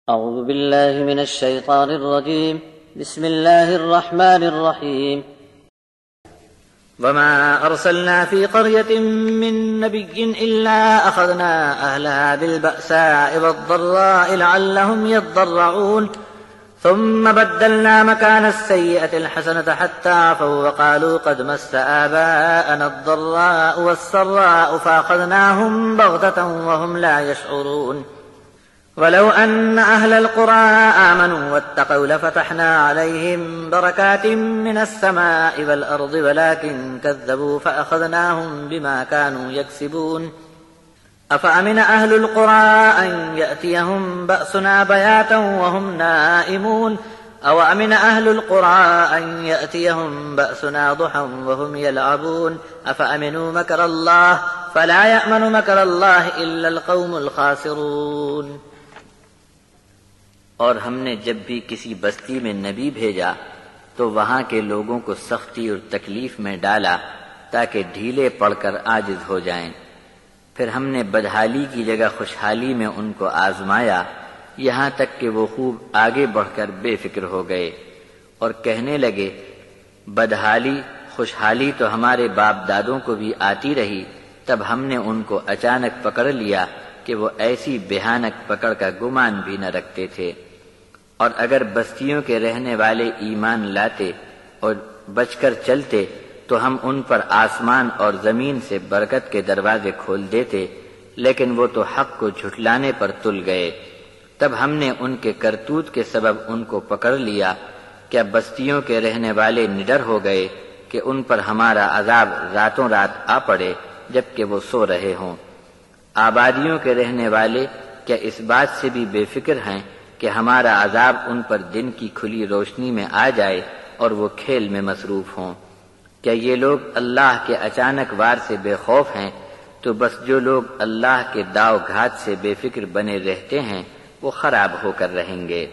أعوذ بالله من الشيطان الرجيم. بسم الله الرحمن الرحيم. وما أرسلنا في قرية من نبي إلا أخذنا أهلها بالبأساء والضراء لعلهم يضرعون ثم بدلنا مكان السيئة الحسنة حتى عفوا وقالوا قد مس آباءنا الضراء والسراء فأخذناهم بغتة وهم لا يشعرون ولو أن أهل القرى آمنوا واتقوا لفتحنا عليهم بركات من السماء والأرض ولكن كذبوا فأخذناهم بما كانوا يكسبون أفأمن أهل القرى أن يأتيهم بأسنا بياتا وهم نائمون أو أمن أهل القرى أن يأتيهم بأسنا ضحى وهم يلعبون أفأمنوا مكر الله فلا يأمن مكر الله إلا القوم الخاسرون. اور ہم نے جب بھی کسی بستی میں نبی بھیجا تو وہاں کے لوگوں کو سختی اور تکلیف میں ڈالا تاکہ ڈھیلے پڑ کر عاجز ہو جائیں. پھر ہم نے بدحالی کی جگہ خوشحالی میں ان کو آزمایا یہاں تک کہ وہ خوب آگے بڑھ کر بے فکر ہو گئے اور کہنے لگے بدحالی خوشحالی تو ہمارے باپ دادوں کو بھی آتی رہی. تب ہم نے ان کو اچانک پکڑ لیا کہ وہ ایسی بھیانک پکڑ کا گمان بھی نہ رکھتے تھے. اور اگر بستیوں کے رہنے والے ایمان لاتے اور بچ کر چلتے تو ہم ان پر آسمان اور زمین سے برکت کے دروازے کھول دیتے، لیکن وہ تو حق کو جھٹلانے پر تل گئے. تب ہم نے ان کے کرتوت کے سبب ان کو پکڑ لیا. کیا بستیوں کے رہنے والے نڈر ہو گئے کہ ان پر ہمارا عذاب راتوں رات آ پڑے جبکہ وہ سو رہے ہوں؟ آبادیوں کے رہنے والے کیا اس بات سے بھی بے فکر ہیں کہ ہمارا عذاب ان پر دن کی کھلی روشنی میں آ جائے اور وہ کھیل میں مصروف ہوں؟ کیا یہ لوگ اللہ کے اچانک وار سے بے خوف ہیں؟ تو بس جو لوگ اللہ کے داؤ گھات سے بے فکر بنے رہتے ہیں وہ خراب ہو کر رہیں گے.